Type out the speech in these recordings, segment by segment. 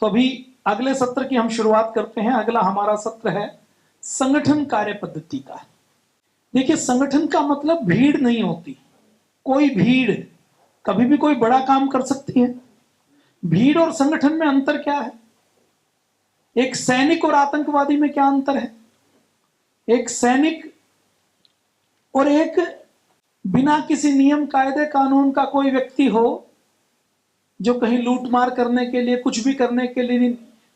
तो अभी अगले सत्र की हम शुरुआत करते हैं। अगला हमारा सत्र है संगठन कार्य पद्धति का। देखिए, संगठन का मतलब भीड़ नहीं होती। कोई भीड़ कभी भी कोई बड़ा काम कर सकती है। भीड़ और संगठन में अंतर क्या है? एक सैनिक और आतंकवादी में क्या अंतर है? एक सैनिक और एक बिना किसी नियम कायदे कानून का कोई व्यक्ति हो जो कहीं लूटमार करने के लिए, कुछ भी करने के लिए,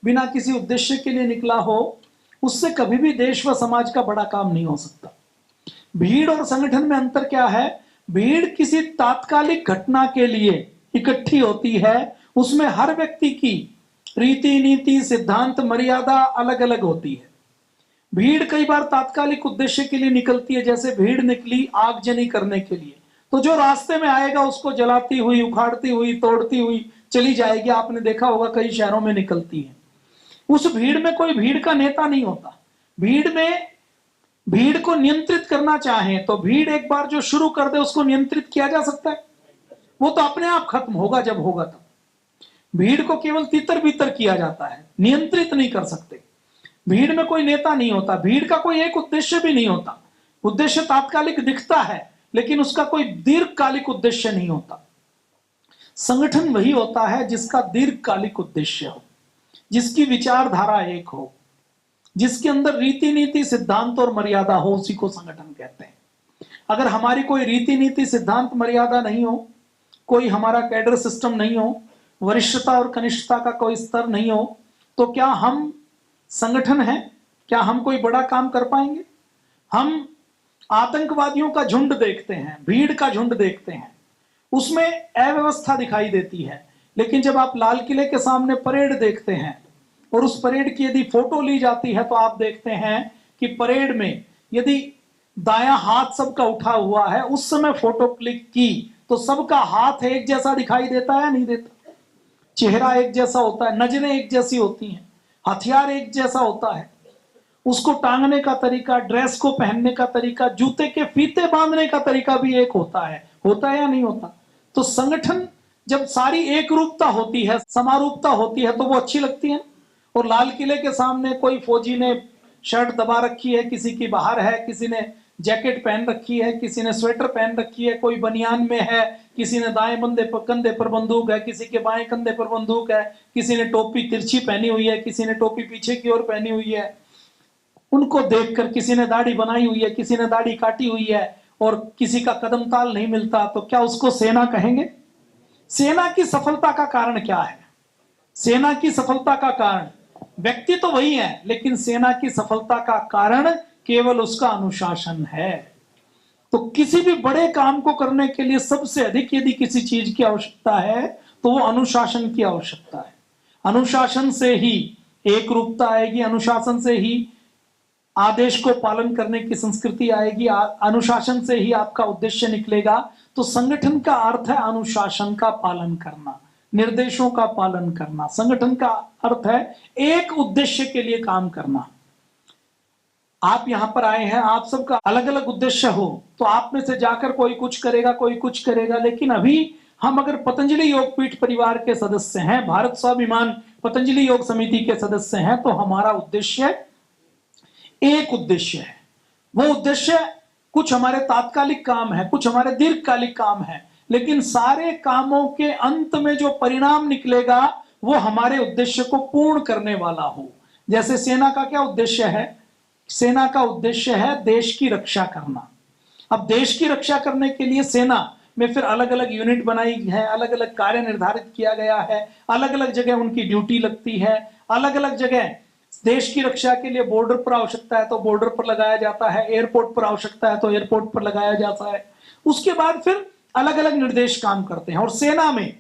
बिना किसी उद्देश्य के लिए निकला हो, उससे कभी भी देश व समाज का बड़ा काम नहीं हो सकता। भीड़ और संगठन में अंतर क्या है? भीड़ किसी तात्कालिक घटना के लिए इकट्ठी होती है। उसमें हर व्यक्ति की रीति नीति, सिद्धांत, मर्यादा अलग अलग होती है। भीड़ कई बार तात्कालिक उद्देश्य के लिए निकलती है। जैसे भीड़ निकली आगजनी करने के लिए, तो जो रास्ते में आएगा उसको जलाती हुई, उखाड़ती हुई, तोड़ती हुई चली जाएगी। आपने देखा होगा कई शहरों में निकलती है। उस भीड़ में कोई भीड़ का नेता नहीं होता। भीड़ में भीड़ को नियंत्रित करना चाहे तो भीड़ एक बार जो शुरू कर दे उसको नियंत्रित किया जा सकता है? वो तो अपने आप खत्म होगा जब होगा तब। भीड़ को केवल तितर बितर किया जाता है, नियंत्रित नहीं कर सकते। भीड़ में कोई नेता नहीं होता। भीड़ का कोई एक उद्देश्य भी नहीं होता। उद्देश्य तात्कालिक दिखता है लेकिन उसका कोई दीर्घकालिक उद्देश्य नहीं होता। संगठन वही होता है जिसका दीर्घकालिक उद्देश्य हो, जिसकी विचारधारा एक हो, जिसके अंदर रीति नीति, सिद्धांत और मर्यादा हो, उसी को संगठन कहते हैं। अगर हमारी कोई रीति नीति, सिद्धांत, मर्यादा नहीं हो, कोई हमारा कैडर सिस्टम नहीं हो, वरिष्ठता और कनिष्ठता का कोई स्तर नहीं हो, तो क्या हम संगठन है? क्या हम कोई बड़ा काम कर पाएंगे? हम आतंकवादियों का झुंड देखते हैं, भीड़ का झुंड देखते हैं, उसमें अव्यवस्था दिखाई देती है। लेकिन जब आप लाल किले के सामने परेड देखते हैं और उस परेड की यदि फोटो ली जाती है तो आप देखते हैं कि परेड में यदि दायां हाथ सबका उठा हुआ है, उस समय फोटो क्लिक की तो सबका हाथ एक जैसा दिखाई देता है या नहीं देता? चेहरा एक जैसा होता है, नजरें एक जैसी होती हैं, हथियार एक जैसा होता है, उसको टांगने का तरीका, ड्रेस को पहनने का तरीका, जूते के फीते बांधने का तरीका भी एक होता है या नहीं होता? तो संगठन जब सारी एक रूपता होती है, समारूपता होती है, तो वो अच्छी लगती है। और लाल किले के सामने कोई फौजी ने शर्ट दबा रखी है, किसी की बाहर है, किसी ने जैकेट पहन रखी है, किसी ने स्वेटर पहन रखी है, कोई बनियान में है, किसी ने दाएं कंधे पर बंदूक है, किसी के बाएं कंधे पर बंदूक है, किसी ने टोपी तिरछी पहनी हुई है, किसी ने टोपी पीछे की ओर पहनी हुई है। उनको देखकर किसी ने दाढ़ी बनाई हुई है, किसी ने दाढ़ी काटी हुई है और किसी का कदम ताल नहीं मिलता, तो क्या उसको सेना कहेंगे? सेना की सफलता का कारण क्या है? सेना की सफलता का कारण व्यक्ति तो वही है, लेकिन सेना की सफलता का कारण केवल उसका अनुशासन है। तो किसी भी बड़े काम को करने के लिए सबसे अधिक यदि किसी चीज की आवश्यकता है तो वो अनुशासन की आवश्यकता है। अनुशासन से ही एक रूपता आएगी, अनुशासन से ही आदेश को पालन करने की संस्कृति आएगी, अनुशासन से ही आपका उद्देश्य निकलेगा। तो संगठन का अर्थ है अनुशासन का पालन करना, निर्देशों का पालन करना। संगठन का अर्थ है एक उद्देश्य के लिए काम करना। आप यहां पर आए हैं, आप सबका अलग अलग उद्देश्य हो, तो आप में से जाकर कोई कुछ करेगा, कोई कुछ करेगा। लेकिन अभी हम अगर पतंजलि योगपीठ परिवार के सदस्य हैं, भारत स्वाभिमान पतंजलि योग समिति के सदस्य हैं, तो हमारा उद्देश्य एक उद्देश्य है। वो उद्देश्य कुछ हमारे तात्कालिक काम है, कुछ हमारे दीर्घकालिक काम है, लेकिन सारे कामों के अंत में जो परिणाम निकलेगा वो हमारे उद्देश्य को पूर्ण करने वाला हो। जैसे सेना का क्या उद्देश्य है? सेना का उद्देश्य है देश की रक्षा करना। अब देश की रक्षा करने के लिए सेना में फिर अलग अलग यूनिट बनाई है, अलग अलग कार्य निर्धारित किया गया है, अलग अलग जगह उनकी ड्यूटी लगती है, अलग अलग जगह देश की रक्षा के लिए बॉर्डर पर आवश्यकता है तो बॉर्डर पर लगाया जाता है, एयरपोर्ट पर आवश्यकता है तो एयरपोर्ट पर लगाया जाता है। उसके बाद फिर अलग अलग निर्देश काम करते हैं। और सेना में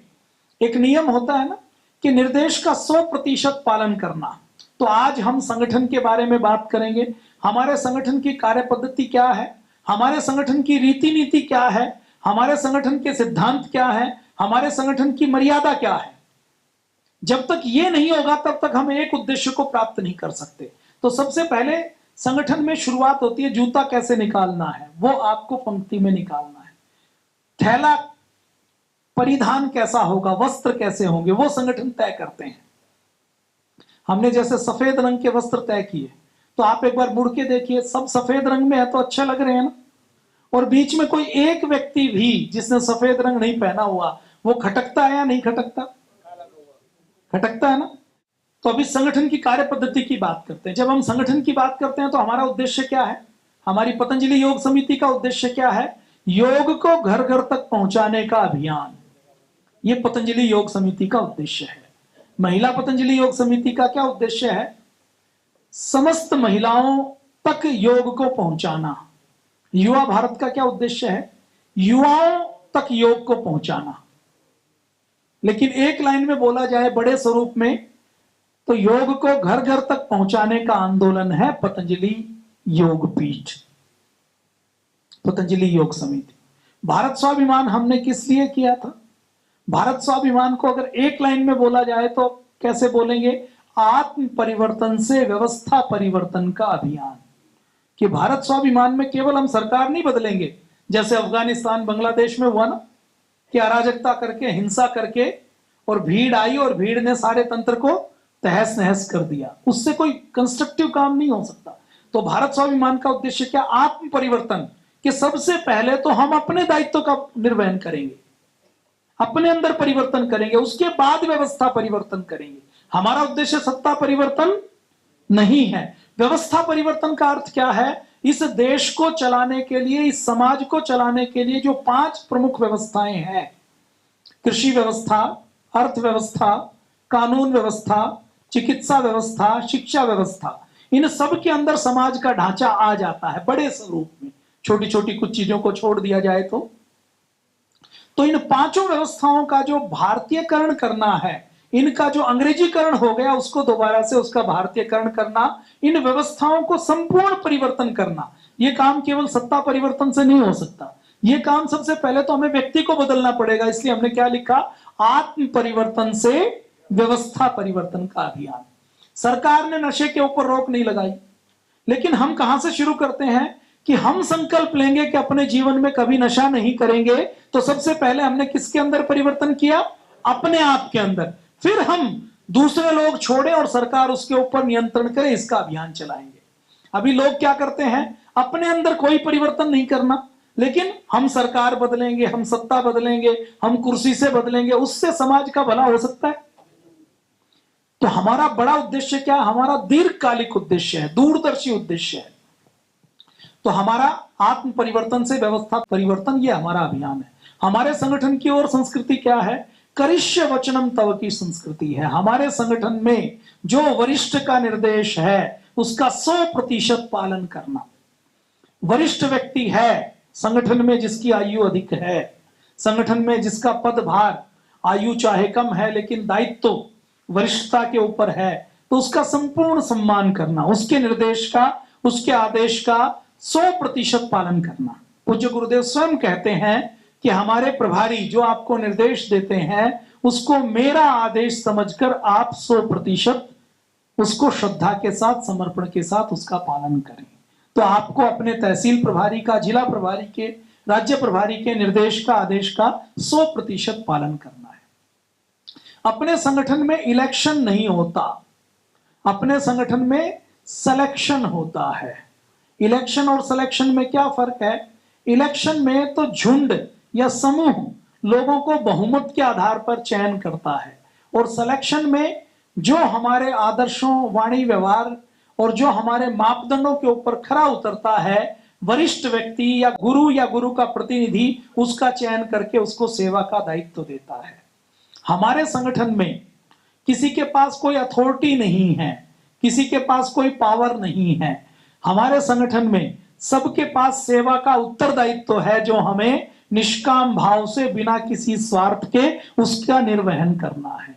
एक नियम होता है ना कि निर्देश का 100% पालन करना। तो आज हम संगठन के बारे में बात करेंगे। हमारे संगठन की कार्य पद्धति क्या है, हमारे संगठन की रीति नीति क्या है, हमारे संगठन के सिद्धांत क्या है, हमारे संगठन की मर्यादा क्या है। जब तक ये नहीं होगा तब तक हम एक उद्देश्य को प्राप्त नहीं कर सकते। तो सबसे पहले संगठन में शुरुआत होती है जूता कैसे निकालना है, वो आपको पंक्ति में निकालना है। थैला परिधान कैसा होगा, वस्त्र कैसे होंगे, वो संगठन तय करते हैं। हमने जैसे सफेद रंग के वस्त्र तय किए, तो आप एक बार मुड़ के देखिए, सब सफेद रंग में है तो अच्छे लग रहे हैं ना। और बीच में कोई एक व्यक्ति भी जिसने सफेद रंग नहीं पहना हुआ, वो खटकता है या नहीं खटकता? खटकता है ना। तो अभी संगठन की कार्य पद्धति की बात करते हैं। जब हम संगठन की बात करते हैं तो हमारा उद्देश्य क्या है? हमारी पतंजलि योग समिति का उद्देश्य क्या है? योग को घर घर तक पहुंचाने का अभियान, ये पतंजलि योग समिति का उद्देश्य है। महिला पतंजलि योग समिति का क्या उद्देश्य है? समस्त महिलाओं तक योग को पहुंचाना। युवा भारत का क्या उद्देश्य है? युवाओं तक योग को पहुंचाना। लेकिन एक लाइन में बोला जाए बड़े स्वरूप में, तो योग को घर घर तक पहुंचाने का आंदोलन है पतंजलि योग पीठ, पतंजलि योग समिति। भारत स्वाभिमान हमने किस लिए किया था? भारत स्वाभिमान को अगर एक लाइन में बोला जाए तो कैसे बोलेंगे? आत्म परिवर्तन से व्यवस्था परिवर्तन का अभियान। कि भारत स्वाभिमान में केवल हम सरकार नहीं बदलेंगे, जैसे अफगानिस्तान बांग्लादेश में हुआ ना, कि अराजकता करके, हिंसा करके, और भीड़ आई और भीड़ ने सारे तंत्र को तहस नहस कर दिया। उससे कोई कंस्ट्रक्टिव काम नहीं हो सकता। तो भारत स्वाभिमान का उद्देश्य क्या? आत्म परिवर्तन। कि सबसे पहले तो हम अपने दायित्व का निर्वहन करेंगे, अपने अंदर परिवर्तन करेंगे, उसके बाद व्यवस्था परिवर्तन करेंगे। हमारा उद्देश्य सत्ता परिवर्तन नहीं है। व्यवस्था परिवर्तन का अर्थ क्या है? इस देश को चलाने के लिए, इस समाज को चलाने के लिए जो 5 प्रमुख व्यवस्थाएं हैं, कृषि व्यवस्था, अर्थव्यवस्था, कानून व्यवस्था, चिकित्सा व्यवस्था, शिक्षा व्यवस्था, इन सब के अंदर समाज का ढांचा आ जाता है बड़े स्वरूप में। छोटी छोटी कुछ चीजों को छोड़ दिया जाए तो इन 5 व्यवस्थाओं का जो भारतीयकरण करना है, इनका जो अंग्रेजीकरण हो गया उसको दोबारा से उसका भारतीयकरण करना, इन व्यवस्थाओं को संपूर्ण परिवर्तन करना, यह काम केवल सत्ता परिवर्तन से नहीं हो सकता। यह काम सबसे पहले तो हमें व्यक्ति को बदलना पड़ेगा। इसलिए हमने क्या लिखा? आत्म परिवर्तन से व्यवस्था परिवर्तन का अभियान। सरकार ने नशे के ऊपर रोक नहीं लगाई, लेकिन हम कहां से शुरू करते हैं कि हम संकल्प लेंगे कि अपने जीवन में कभी नशा नहीं करेंगे। तो सबसे पहले हमने किसके अंदर परिवर्तन किया? अपने आप के अंदर। फिर हम दूसरे लोग छोड़े और सरकार उसके ऊपर नियंत्रण करे, इसका अभियान चलाएंगे। अभी लोग क्या करते हैं? अपने अंदर कोई परिवर्तन नहीं करना, लेकिन हम सरकार बदलेंगे, हम सत्ता बदलेंगे, हम कुर्सी से बदलेंगे, उससे समाज का भला हो सकता है? तो हमारा बड़ा उद्देश्य क्या? हमारा दीर्घकालिक उद्देश्य है, दूरदर्शी उद्देश्य है। तो हमारा आत्म परिवर्तन से व्यवस्था परिवर्तन, ये हमारा अभियान है। हमारे संगठन की ओर संस्कृति क्या है? करिष्य वचनम तव की संस्कृति है। हमारे संगठन में जो वरिष्ठ का निर्देश है उसका 100% पालन करना। वरिष्ठ व्यक्ति है संगठन में जिसकी आयु अधिक है, संगठन में जिसका पदभार, आयु चाहे कम है लेकिन दायित्व वरिष्ठता के ऊपर है, तो उसका संपूर्ण सम्मान करना, उसके निर्देश का, उसके आदेश का 100% पालन करना। पूज्य गुरुदेव स्वयं कहते हैं कि हमारे प्रभारी जो आपको निर्देश देते हैं उसको मेरा आदेश समझकर आप 100% उसको श्रद्धा के साथ, समर्पण के साथ उसका पालन करें। तो आपको अपने तहसील प्रभारी का, जिला प्रभारी के, राज्य प्रभारी के निर्देश का, आदेश का 100% पालन करना है। अपने संगठन में इलेक्शन नहीं होता, अपने संगठन में सिलेक्शन होता है। इलेक्शन और सिलेक्शन में क्या फर्क है? इलेक्शन में तो झुंड या समूह लोगों को बहुमत के आधार पर चयन करता है, और सिलेक्शन में जो हमारे आदर्शों, वाणी, व्यवहार और जो हमारे मापदंडों के ऊपर खरा उतरता है, वरिष्ठ व्यक्ति या गुरु का प्रतिनिधि उसका चयन करके उसको सेवा का दायित्व देता है। हमारे संगठन में किसी के पास कोई अथॉरिटी नहीं है, किसी के पास कोई पावर नहीं है। हमारे संगठन में सबके पास सेवा का उत्तरदायित्व है, जो हमें निष्काम भाव से बिना किसी स्वार्थ के उसका निर्वहन करना है।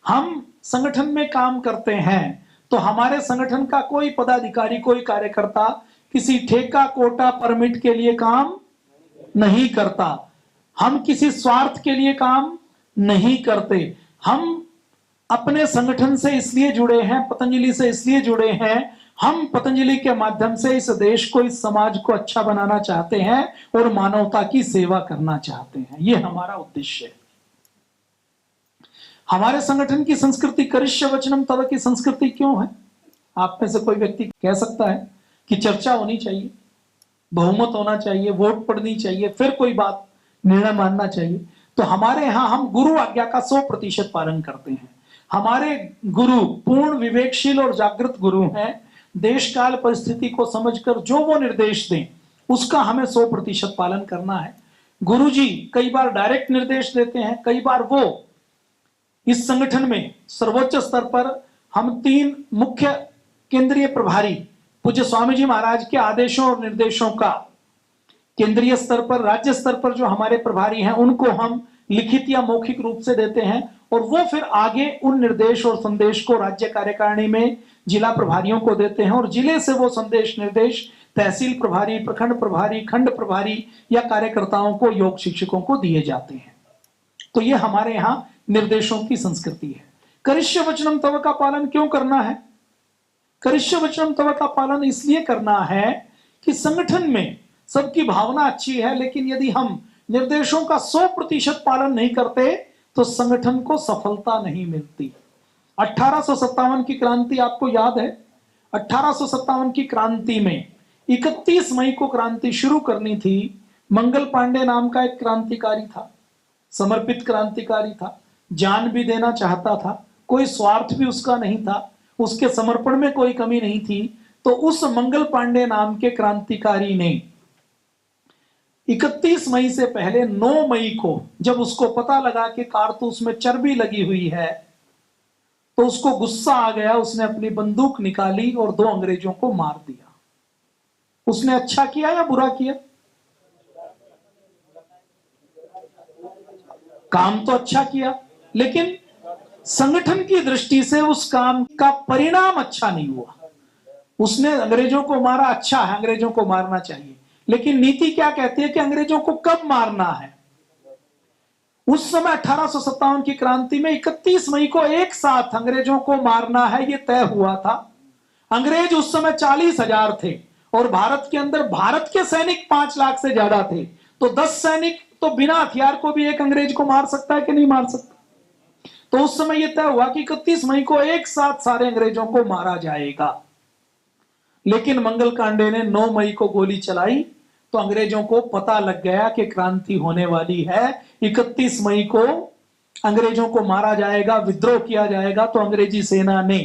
हम संगठन में काम करते हैं तो हमारे संगठन का कोई पदाधिकारी, कोई कार्यकर्ता किसी ठेका, कोटा, परमिट के लिए काम नहीं करता। हम किसी स्वार्थ के लिए काम नहीं करते। हम अपने संगठन से इसलिए जुड़े हैं, पतंजलि से इसलिए जुड़े हैं, हम पतंजलि के माध्यम से इस देश को, इस समाज को अच्छा बनाना चाहते हैं और मानवता की सेवा करना चाहते हैं। यह हमारा उद्देश्य है। हमारे संगठन की संस्कृति करिष्य वचनम तव की संस्कृति क्यों है? आप में से कोई व्यक्ति कह सकता है कि चर्चा होनी चाहिए, बहुमत होना चाहिए, वोट पड़नी चाहिए, फिर कोई बात निर्णय मानना चाहिए। तो हमारे यहां हम गुरु आज्ञा का 100% पालन करते हैं। हमारे गुरु पूर्ण विवेकशील और जागृत गुरु हैं। देश काल परिस्थिति को समझकर जो वो निर्देश दें उसका हमें 100% पालन करना है। गुरु जी कई बार डायरेक्ट निर्देश देते हैं, कई बार वो इस संगठन में सर्वोच्च स्तर पर हम 3 मुख्य केंद्रीय प्रभारी पूज्य स्वामी जी महाराज के आदेशों और निर्देशों का केंद्रीय स्तर पर, राज्य स्तर पर जो हमारे प्रभारी हैं उनको हम लिखित या मौखिक रूप से देते हैं और वो फिर आगे उन निर्देश और संदेश को राज्य कार्यकारिणी में जिला प्रभारियों को देते हैं और जिले से वो संदेश निर्देश तहसील प्रभारी, प्रखंड प्रभारी, खंड प्रभारी या कार्यकर्ताओं को, योग शिक्षकों को दिए जाते हैं। तो ये हमारे यहां निर्देशों की संस्कृति है। करिष्य वचनम तव का पालन क्यों करना है? करिष्य वचनम तव का पालन इसलिए करना है कि संगठन में सबकी भावना अच्छी है, लेकिन यदि हम निर्देशों का 100% पालन नहीं करते तो संगठन को सफलता नहीं मिलती। 1857 की क्रांति आपको याद है? 1857 की क्रांति में 31 मई को क्रांति शुरू करनी थी। मंगल पांडे नाम का एक क्रांतिकारी था, समर्पित क्रांतिकारी था, जान भी देना चाहता था, कोई स्वार्थ भी उसका नहीं था, उसके समर्पण में कोई कमी नहीं थी। तो उस मंगल पांडे नाम के क्रांतिकारी ने 31 मई से पहले 9 मई को जब उसको पता लगा कि कारतूस में चर्बी लगी हुई है तो उसको गुस्सा आ गया, उसने अपनी बंदूक निकाली और 2 अंग्रेजों को मार दिया। उसने अच्छा किया या बुरा किया? काम तो अच्छा किया, लेकिन संगठन की दृष्टि से उस काम का परिणाम अच्छा नहीं हुआ। उसने अंग्रेजों को मारा, अच्छा है, अंग्रेजों को मारना चाहिए, लेकिन नीति क्या कहती है कि अंग्रेजों को कब मारना है? उस समय 1857 की क्रांति में 31 मई को एक साथ अंग्रेजों को मारना है, यह तय हुआ था। अंग्रेज उस समय 40,000 थे और भारत के अंदर भारत के सैनिक 5 लाख से ज्यादा थे। तो 10 सैनिक तो बिना हथियार को भी एक अंग्रेज को मार सकता है कि नहीं मार सकता? तो उस समय यह तय हुआ कि 31 मई को एक साथ सारे अंग्रेजों को मारा जाएगा। लेकिन मंगल पांडे ने 9 मई को गोली चलाई तो अंग्रेजों को पता लग गया कि क्रांति होने वाली है। 31 मई को अंग्रेजों को मारा जाएगा, विद्रोह किया जाएगा। तो अंग्रेजी सेना ने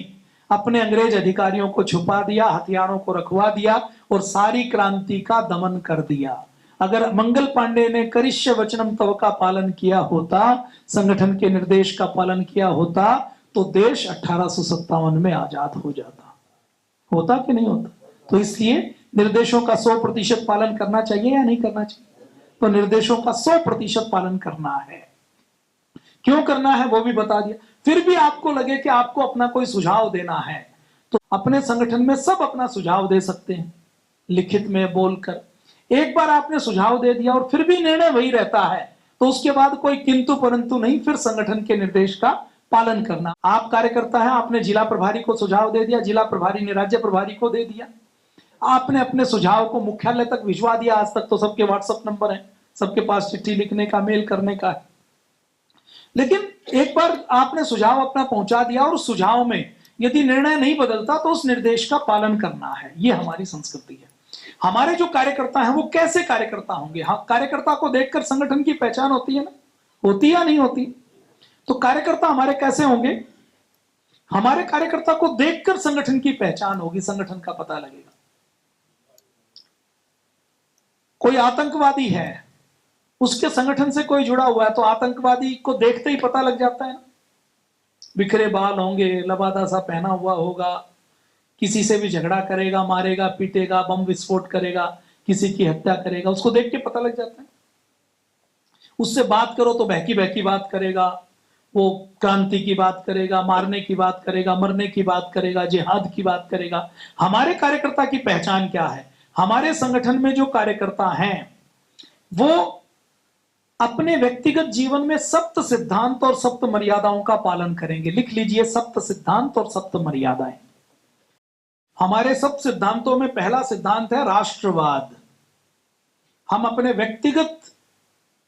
अपने अंग्रेज अधिकारियों को छुपा दिया, हथियारों को रखवा दिया और सारी क्रांति का दमन कर दिया। अगर मंगल पांडे ने करिष्य वचनम तव का पालन किया होता, संगठन के निर्देश का पालन किया होता, तो देश 1857 में आजाद हो जाता। होता कि नहीं होता? तो इसलिए निर्देशों का 100% पालन करना चाहिए या नहीं करना चाहिए? तो निर्देशों का 100% पालन करना है। क्यों करना है वो भी बता दिया। फिर भी आपको लगे कि आपको अपना कोई सुझाव देना है तो अपने संगठन में सब अपना सुझाव दे सकते हैं, लिखित में बोलकर। एक बार आपने सुझाव दे दिया और फिर भी निर्णय वही रहता है तो उसके बाद कोई किंतु परंतु नहीं, फिर संगठन के निर्देश का पालन करना। आप कार्यकर्ता है, आपने जिला प्रभारी को सुझाव दे दिया, जिला प्रभारी ने राज्य प्रभारी को दे दिया, आपने अपने सुझाव को मुख्यालय तक भिजवा दिया। आज तक तो सबके व्हाट्सएप नंबर है, सबके पास चिट्ठी लिखने का, मेल करने का है। लेकिन एक बार आपने सुझाव अपना पहुंचा दिया और उस सुझाव में यदि निर्णय नहीं बदलता तो उस निर्देश का पालन करना है। ये हमारी संस्कृति है। हमारे जो कार्यकर्ता हैं वो कैसे कार्यकर्ता होंगे? हाँ, कार्यकर्ता को देखकर संगठन की पहचान होती है ना, होती या नहीं होती? तो कार्यकर्ता हमारे कैसे होंगे? हमारे कार्यकर्ता को देखकर संगठन की पहचान होगी, संगठन का पता लगेगा। कोई आतंकवादी है, उसके संगठन से कोई जुड़ा हुआ है तो आतंकवादी को देखते ही पता लग जाता है। बिखरे बाल होंगे, लबादा सा पहना हुआ होगा, किसी से भी झगड़ा करेगा, मारेगा, पीटेगा, बम विस्फोट करेगा, किसी की हत्या करेगा, उसको देख के पता लग जाता है। उससे बात करो तो बहकी बहकी बात करेगा, वो क्रांति की बात करेगा, मारने की बात करेगा, मरने की बात करेगा, जिहाद की बात करेगा। हमारे कार्यकर्ता की पहचान क्या है? हमारे संगठन में जो कार्यकर्ता हैं वो अपने व्यक्तिगत जीवन में सप्त सिद्धांत और सप्त मर्यादाओं का पालन करेंगे। लिख लीजिए, सप्त सिद्धांत और सप्त मर्यादाएं। हमारे सप्त सिद्धांतों में पहला सिद्धांत है राष्ट्रवाद। हम अपने व्यक्तिगत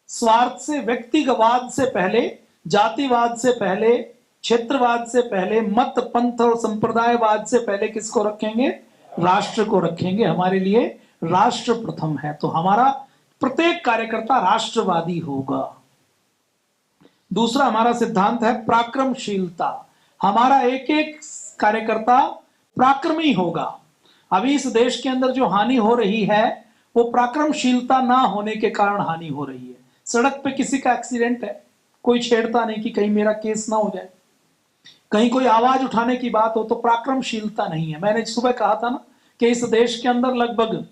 स्वार्थ से, व्यक्तिगवाद से पहले जातिवाद से पहले, क्षेत्रवाद से पहले, मत पंथ और संप्रदायवाद से पहले किसको रखेंगे? राष्ट्र को रखेंगे। हमारे लिए राष्ट्र प्रथम है, तो हमारा प्रत्येक कार्यकर्ता राष्ट्रवादी होगा। दूसरा हमारा सिद्धांत है पराक्रमशीलता। हमारा एक एक कार्यकर्ता पराक्रमी होगा। अभी इस देश के अंदर जो हानि हो रही है वो पराक्रमशीलता ना होने के कारण हानि हो रही है। सड़क पे किसी का एक्सीडेंट है, कोई छेड़ता नहीं कि कहीं मेरा केस ना हो जाए, कहीं कोई आवाज उठाने की बात हो, तो पराक्रमशीलता नहीं है। मैंने सुबह कहा था ना कि इस देश के अंदर लगभग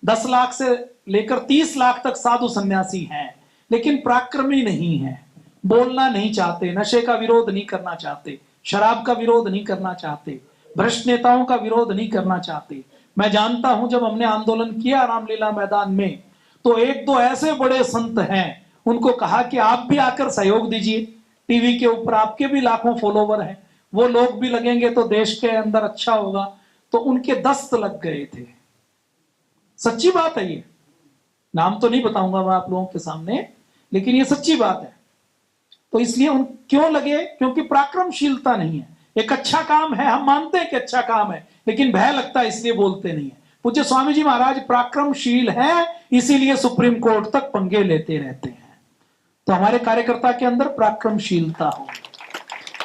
10 लाख से लेकर 30 लाख तक साधु सन्यासी हैं, लेकिन पराक्रमी नहीं है, बोलना नहीं चाहते, नशे का विरोध नहीं करना चाहते, शराब का विरोध नहीं करना चाहते, भ्रष्ट नेताओं का विरोध नहीं करना चाहते। मैं जानता हूं जब हमने आंदोलन किया रामलीला मैदान में, तो एक दो ऐसे बड़े संत हैं, उनको कहा कि आप भी आकर सहयोग दीजिए, टीवी के ऊपर आपके भी लाखों फॉलोवर हैं, वो लोग भी लगेंगे तो देश के अंदर अच्छा होगा। तो उनके दस्त लग गए थे। सच्ची बात है ये, नाम तो नहीं बताऊंगा मैं आप लोगों के सामने, लेकिन ये सच्ची बात है। तो इसलिए उन क्यों लगे? क्योंकि पराक्रमशीलता नहीं है। एक अच्छा काम है, हम मानते हैं कि अच्छा काम है, लेकिन भय लगता है इसलिए बोलते नहीं है। पूज्य स्वामी जी महाराज पराक्रमशील है, इसीलिए सुप्रीम कोर्ट तक पंगे लेते रहते हैं। तो हमारे कार्यकर्ता के अंदर पराक्रमशीलता हो।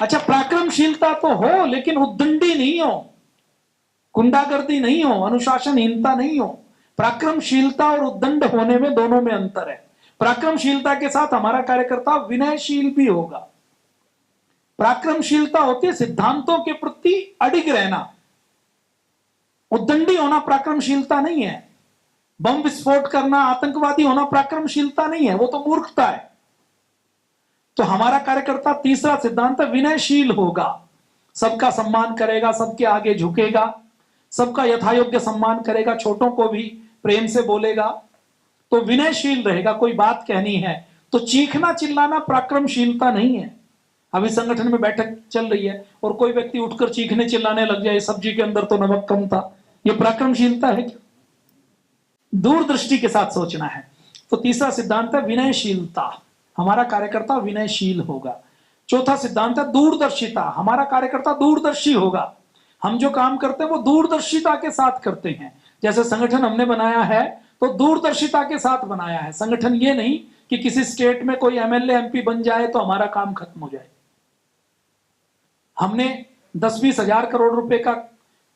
अच्छा, पराक्रमशीलता तो हो, लेकिन उद्दंडी नहीं हो, गुंडागर्दी नहीं हो, अनुशासनहीनता नहीं हो। पराक्रमशीलता और उद्दंड होने में, दोनों में अंतर है। पराक्रमशीलता के साथ हमारा कार्यकर्ता विनयशील भी होगा। पराक्रमशीलता होती है सिद्धांतों के प्रति अडिग रहना, उद्दंडी होना पराक्रमशीलता नहीं है। बम विस्फोट करना, आतंकवादी होना पराक्रमशीलता नहीं है, वो तो मूर्खता है। तो हमारा कार्यकर्ता तीसरा सिद्धांत विनयशील होगा, सबका सम्मान करेगा, सबके आगे झुकेगा, सबका यथायोग्य सम्मान करेगा, छोटों को भी प्रेम से बोलेगा, तो विनयशील रहेगा। कोई बात कहनी है तो चीखना चिल्लाना पराक्रमशीलता नहीं है। अभी संगठन में बैठक चल रही है और कोई व्यक्ति उठकर चीखने चिल्लाने लग जाए, सब्जी के अंदर तो नमक कम था, ये पराक्रमशीलता है क्या? दूरदृष्टि के साथ सोचना है। तो तीसरा सिद्धांत है विनयशीलता, हमारा कार्यकर्ता विनयशील होगा। चौथा सिद्धांत है दूरदर्शिता, हमारा कार्यकर्ता दूरदर्शी होगा। हम जो काम करते हैं वो दूरदर्शिता के साथ करते हैं। जैसे संगठन हमने बनाया है तो दूरदर्शिता के साथ बनाया है। संगठन ये नहीं कि किसी स्टेट में कोई एमएलए एमपी बन जाए तो हमारा काम खत्म हो जाए। हमने 10-20 हजार करोड़ रुपए का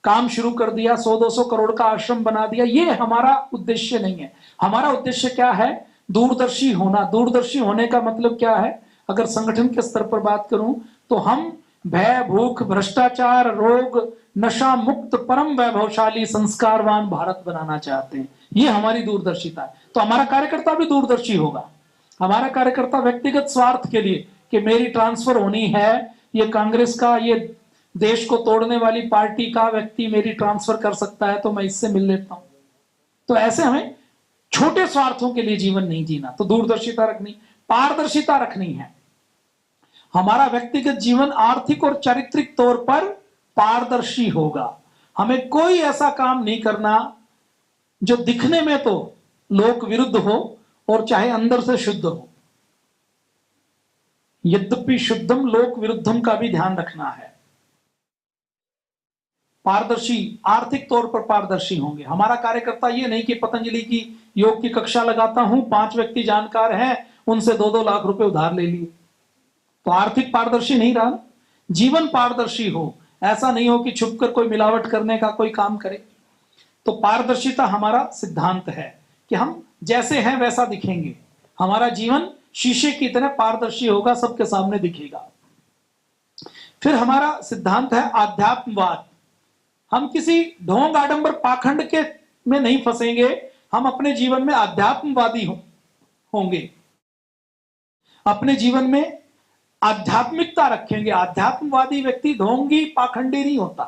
काम शुरू कर दिया, 100-200 करोड़ का आश्रम बना दिया, ये हमारा उद्देश्य नहीं है। हमारा उद्देश्य क्या है? दूरदर्शी होना। दूरदर्शी होने का मतलब क्या है? अगर संगठन के स्तर पर बात करूं तो हम भय, भूख, भ्रष्टाचार, रोग, नशा मुक्त परम वैभवशाली संस्कारवान भारत बनाना चाहते हैं। ये हमारी दूरदर्शिता है। तो हमारा कार्यकर्ता भी दूरदर्शी होगा। हमारा कार्यकर्ता व्यक्तिगत स्वार्थ के लिए कि मेरी ट्रांसफर होनी है, ये कांग्रेस का, ये देश को तोड़ने वाली पार्टी का व्यक्ति मेरी ट्रांसफर कर सकता है तो मैं इससे मिल लेता हूं। तो ऐसे हमें छोटे स्वार्थों के लिए जीवन नहीं जीना। तो दूरदर्शिता रखनी, पारदर्शिता रखनी है। हमारा व्यक्तिगत जीवन आर्थिक और चारित्रिक तौर पर पारदर्शी होगा। हमें कोई ऐसा काम नहीं करना जो दिखने में तो लोक विरुद्ध हो और चाहे अंदर से शुद्ध हो। यद्यपि शुद्धम लोक विरुद्धम का भी ध्यान रखना है। पारदर्शी, आर्थिक तौर पर पारदर्शी होंगे। हमारा कार्यकर्ता ये नहीं कि पतंजलि की योग की कक्षा लगाता हूं, 5 व्यक्ति जानकार हैं, उनसे 2-2 लाख रुपए उधार ले लिए, तो आर्थिक पारदर्शी नहीं रहा। जीवन पारदर्शी हो, ऐसा नहीं हो कि छुपकर कोई मिलावट करने का कोई काम करे। तो पारदर्शिता हमारा सिद्धांत है कि हम जैसे हैं वैसा दिखेंगे। हमारा जीवन शीशे की तरह पारदर्शी होगा, सबके सामने दिखेगा। फिर हमारा सिद्धांत है आध्यात्मवाद। हम किसी ढोंग आडंबर पाखंड के में नहीं फंसेंगे, हम अपने जीवन में आध्यात्मवादी होंगे, अपने जीवन में आध्यात्मिकता रखेंगे। आध्यात्मवादी व्यक्ति ढोंगी पाखंडी नहीं होता।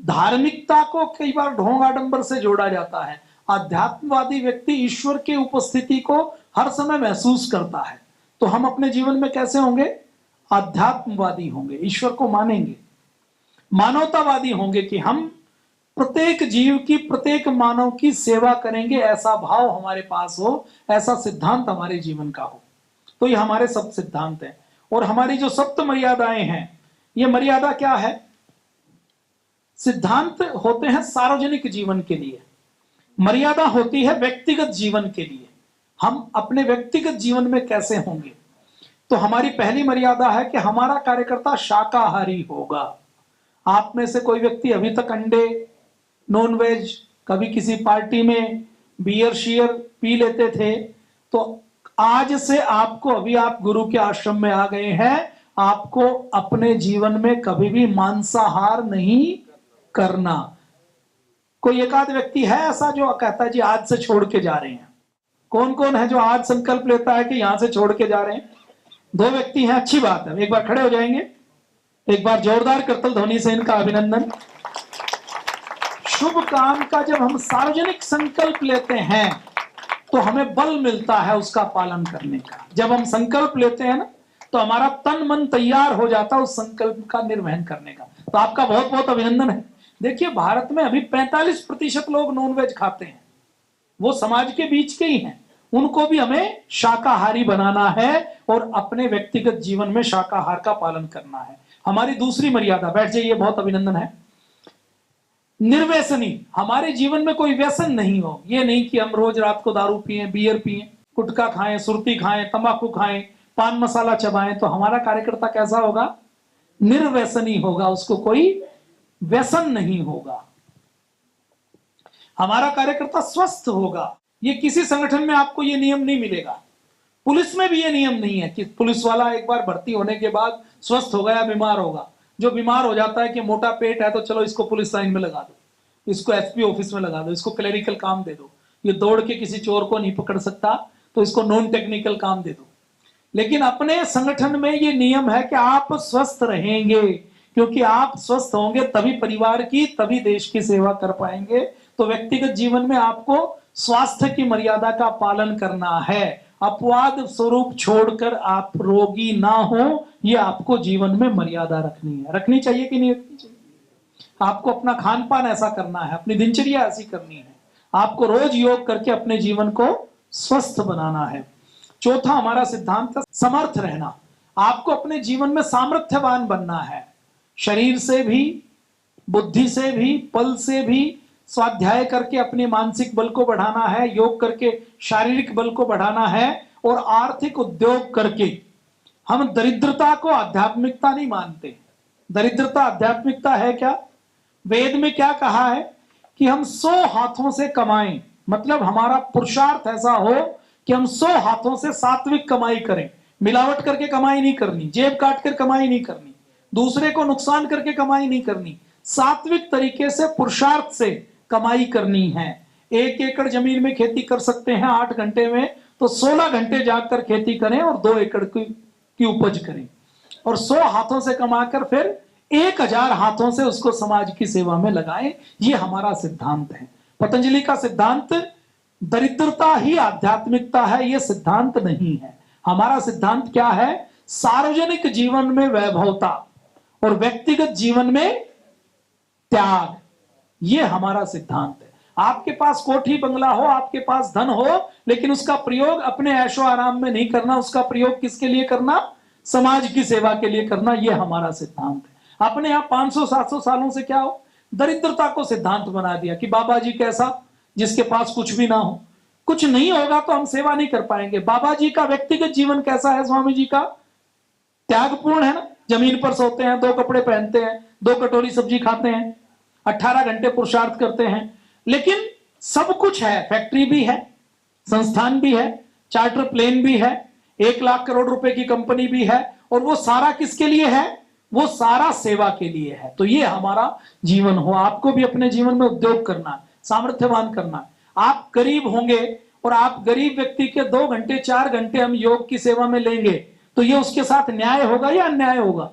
धार्मिकता को कई बार ढोंग आडंबर से जोड़ा जाता है। आध्यात्मवादी व्यक्ति ईश्वर की उपस्थिति को हर समय महसूस करता है। तो हम अपने जीवन में कैसे होंगे? आध्यात्मवादी होंगे, ईश्वर को मानेंगे। मानवतावादी होंगे कि हम प्रत्येक जीव की, प्रत्येक मानव की सेवा करेंगे, ऐसा भाव हमारे पास हो, ऐसा सिद्धांत हमारे जीवन का हो। तो ये हमारे सब सिद्धांत हैं। और हमारी जो सप्त मर्यादाएं हैं, ये मर्यादा क्या है? सिद्धांत होते हैं सार्वजनिक जीवन के लिए, मर्यादा होती है व्यक्तिगत जीवन के लिए। हम अपने व्यक्तिगत जीवन में कैसे होंगे? तो हमारी पहली मर्यादा है कि हमारा कार्यकर्ता शाकाहारी होगा। आप में से कोई व्यक्ति अभी तक अंडे, नॉनवेज, कभी किसी पार्टी में बियर शियर पी लेते थे, तो आज से आपको, अभी आप गुरु के आश्रम में आ गए हैं, आपको अपने जीवन में कभी भी मांसाहार नहीं करना। कोई एक आध व्यक्ति है ऐसा जो कहता है जी आज से छोड़ के जा रहे हैं? कौन कौन है जो आज संकल्प लेता है कि यहां से छोड़ के जा रहे हैं? 2 व्यक्ति हैं, अच्छी बात है, एक बार खड़े हो जाएंगे, एक बार जोरदार करतल ध्वनि से इनका अभिनंदन। शुभ काम का जब हम सार्वजनिक संकल्प लेते हैं तो हमें बल मिलता है उसका पालन करने का। जब हम संकल्प लेते हैं ना, तो हमारा तन मन तैयार हो जाता है उस संकल्प का निर्वहन करने का। तो आपका बहुत बहुत अभिनंदन है। देखिए, भारत में अभी 45% लोग नॉनवेज खाते हैं, वो समाज के बीच के ही हैं, उनको भी हमें शाकाहारी बनाना है और अपने व्यक्तिगत जीवन में शाकाहार का पालन करना है। हमारी दूसरी मर्यादा, बैठ जाइए, बहुत अभिनंदन है, निर्व्यसनी। हमारे जीवन में कोई व्यसन नहीं हो। ये नहीं कि हम रोज रात को दारू पिए, बियर पिए, गुटखा खाएं, सुरती खाएं, तंबाकू खाएं, पान मसाला चबाएं। तो हमारा कार्यकर्ता कैसा होगा? निर्व्यसनी होगा, उसको कोई व्यसन नहीं होगा। हमारा कार्यकर्ता स्वस्थ होगा। ये किसी संगठन में आपको ये नियम नहीं मिलेगा। पुलिस में भी ये नियम नहीं है कि पुलिस वाला एक बार भर्ती होने के बाद स्वस्थ हो गया, बीमार होगा। जो बीमार हो जाता है कि मोटा पेट है तो चलो इसको पुलिस लाइन में लगा दो, इसको एसपी ऑफिस में लगा दो, इसको क्लेरिकल काम दे दो, ये दौड़ के किसी चोर को नहीं पकड़ सकता तो इसको नॉन टेक्निकल काम दे दो। लेकिन अपने संगठन में ये नियम है कि आप स्वस्थ रहेंगे, क्योंकि आप स्वस्थ होंगे तभी परिवार की, तभी देश की सेवा कर पाएंगे। तो व्यक्तिगत जीवन में आपको स्वास्थ्य की मर्यादा का पालन करना है। अपवाद स्वरूप छोड़कर आप रोगी ना हो, ये आपको जीवन में मर्यादा रखनी है। रखनी चाहिए कि नहीं रखनी चाहिए? आपको अपना खान पान ऐसा करना है, अपनी दिनचर्या ऐसी करनी है, आपको रोज योग करके अपने जीवन को स्वस्थ बनाना है। चौथा हमारा सिद्धांत है समर्थ रहना। आपको अपने जीवन में सामर्थ्यवान बनना है, शरीर से भी, बुद्धि से भी, बल से भी। स्वाध्याय करके अपने मानसिक बल को बढ़ाना है, योग करके शारीरिक बल को बढ़ाना है, और आर्थिक उद्योग करके। हम दरिद्रता को आध्यात्मिकता नहीं मानते। दरिद्रता आध्यात्मिकता है क्या? वेद में क्या कहा है कि हम 100 हाथों से कमाएं, मतलब हमारा पुरुषार्थ ऐसा हो कि हम 100 हाथों से सात्विक कमाई करें। मिलावट करके कमाई नहीं करनी, जेब काट कर कमाई नहीं करनी, दूसरे को नुकसान करके कमाई नहीं करनी। सात्विक तरीके से पुरुषार्थ से कमाई करनी है। 1 एकड़ जमीन में खेती कर सकते हैं 8 घंटे में, तो 16 घंटे जाकर खेती करें और 2 एकड़ की उपज करें, और 100 हाथों से कमाकर फिर 1000 हाथों से उसको समाज की सेवा में लगाएं। ये हमारा सिद्धांत है। पतंजलि का सिद्धांत दरिद्रता ही आध्यात्मिकता है, ये सिद्धांत नहीं है। हमारा सिद्धांत क्या है? सार्वजनिक जीवन में वैभवता और व्यक्तिगत जीवन में त्याग, ये हमारा सिद्धांत है। आपके पास कोठी बंगला हो, आपके पास धन हो, लेकिन उसका प्रयोग अपने ऐशो आराम में नहीं करना, उसका प्रयोग किसके लिए करना? समाज की सेवा के लिए करना, ये हमारा सिद्धांत है। अपने यहाँ 500-700 सालों से क्या हो, दरिद्रता को सिद्धांत बना दिया कि बाबा जी कैसा, जिसके पास कुछ भी ना हो। कुछ नहीं होगा तो हम सेवा नहीं कर पाएंगे। बाबा जी का व्यक्तिगत जीवन कैसा है? स्वामी जी का त्यागपूर्ण है ना। जमीन पर सोते हैं, 2 कपड़े पहनते हैं, 2 कटोरी सब्जी खाते हैं, 18 घंटे पुरुषार्थ करते हैं, लेकिन सब कुछ है। फैक्ट्री भी है, संस्थान भी है, चार्टर प्लेन भी है, 1 लाख करोड़ रुपए की कंपनी भी है, और वो सारा किसके लिए है? वो सारा सेवा के लिए है। तो ये हमारा जीवन हो। आपको भी अपने जीवन में उद्योग करना है, सामर्थ्यवान करना है। आप गरीब होंगे और आप गरीब व्यक्ति के 2 घंटे 4 घंटे हम योग की सेवा में लेंगे, तो ये उसके साथ न्याय होगा या अन्याय होगा?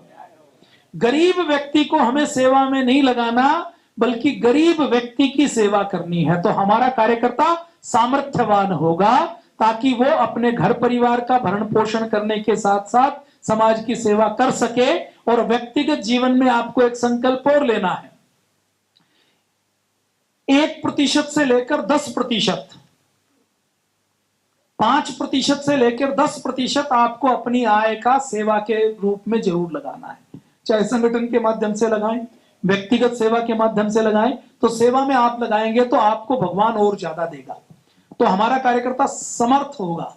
गरीब व्यक्ति को हमें सेवा में नहीं लगाना, बल्कि गरीब व्यक्ति की सेवा करनी है। तो हमारा कार्यकर्ता सामर्थ्यवान होगा, ताकि वो अपने घर परिवार का भरण पोषण करने के साथ साथ समाज की सेवा कर सके। और व्यक्तिगत जीवन में आपको एक संकल्प और लेना है, 1% से लेकर 10%। 5% से लेकर 10% आपको अपनी आय का सेवा के रूप में जरूर लगाना है। चाहे संगठन के माध्यम से लगाएं, व्यक्तिगत सेवा के माध्यम से लगाएं, तो सेवा में आप लगाएंगे तो आपको भगवान और ज्यादा देगा। तो हमारा कार्यकर्ता समर्थ होगा,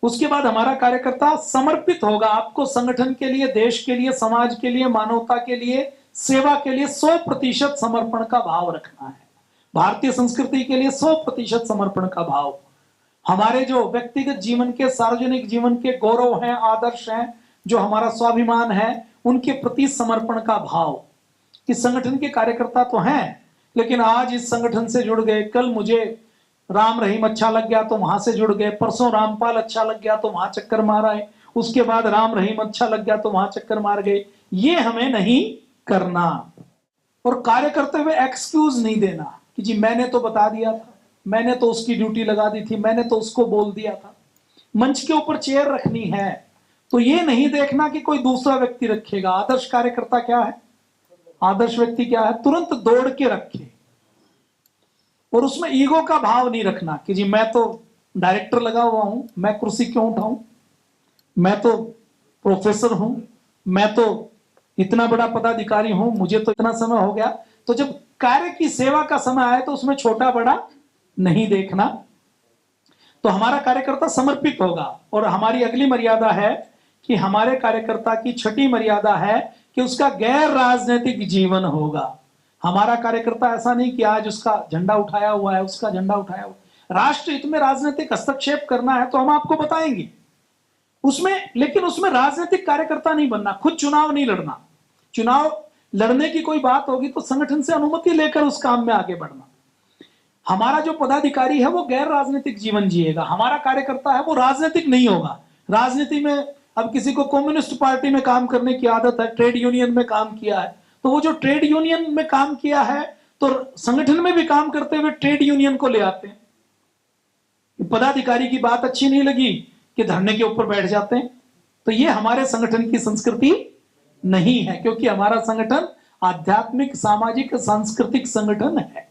उसके बाद हमारा कार्यकर्ता समर्पित होगा। आपको संगठन के लिए, देश के लिए, समाज के लिए, मानवता के लिए, सेवा के लिए 100% समर्पण का भाव रखना है। भारतीय संस्कृति के लिए 100% समर्पण का भाव। हमारे जो व्यक्तिगत जीवन के, सार्वजनिक जीवन के गौरव हैं, आदर्श हैं, जो हमारा स्वाभिमान है, उनके प्रति समर्पण का भाव। कि संगठन के कार्यकर्ता तो हैं, लेकिन आज इस संगठन से जुड़ गए, कल मुझे राम रहीम अच्छा लग गया तो वहां से जुड़ गए, परसों रामपाल अच्छा लग गया तो वहां चक्कर मार आए, उसके बाद राम रहीम अच्छा लग गया तो वहां चक्कर मार गए। ये हमें नहीं करना। और कार्य करते हुए एक्सक्यूज नहीं देना कि जी मैंने तो बता दिया था, मैंने तो उसकी ड्यूटी लगा दी थी, मैंने तो उसको बोल दिया था। मंच के ऊपर चेयर रखनी है तो ये नहीं देखना कि कोई दूसरा व्यक्ति रखेगा। आदर्श कार्यकर्ता क्या है, आदर्श व्यक्ति क्या है, तुरंत दौड़ के रखे। और उसमें ईगो का भाव नहीं रखना कि जी मैं तो डायरेक्टर लगा हुआ हूं, मैं कुर्सी क्यों उठाऊं, मैं तो प्रोफेसर हूं, मैं तो इतना बड़ा पदाधिकारी हूं, मुझे तो इतना समय हो गया। तो जब कार्य की सेवा का समय आए तो उसमें छोटा बड़ा नहीं देखना। तो हमारा कार्यकर्ता समर्पित होगा। और हमारी अगली मर्यादा है कि हमारे कार्यकर्ता की छठी मर्यादा है कि उसका गैर राजनीतिक जीवन होगा। हमारा कार्यकर्ता ऐसा नहीं कि आज उसका झंडा उठाया हुआ है, उसका झंडा उठाया हुआ, राष्ट्र हित में राजनीतिक हस्तक्षेप करना है तो हम आपको बताएंगे उसमें, लेकिन उसमें राजनीतिक कार्यकर्ता नहीं बनना, खुद चुनाव नहीं लड़ना। चुनाव लड़ने की कोई बात होगी तो संगठन से अनुमति लेकर उस काम में आगे बढ़ना। हमारा जो पदाधिकारी है वो गैर राजनीतिक जीवन जिएगा, हमारा कार्यकर्ता है वो राजनीतिक नहीं होगा। राजनीति में अब किसी को कम्युनिस्ट पार्टी में काम करने की आदत है, ट्रेड यूनियन में काम किया है, तो वो जो ट्रेड यूनियन में काम किया है तो संगठन में भी काम करते हुए ट्रेड यूनियन को ले आते हैं। पदाधिकारी की बात अच्छी नहीं लगी कि धरने के ऊपर बैठ जाते हैं। तो ये हमारे संगठन की संस्कृति नहीं है, क्योंकि हमारा संगठन आध्यात्मिक, सामाजिक, सांस्कृतिक संगठन है।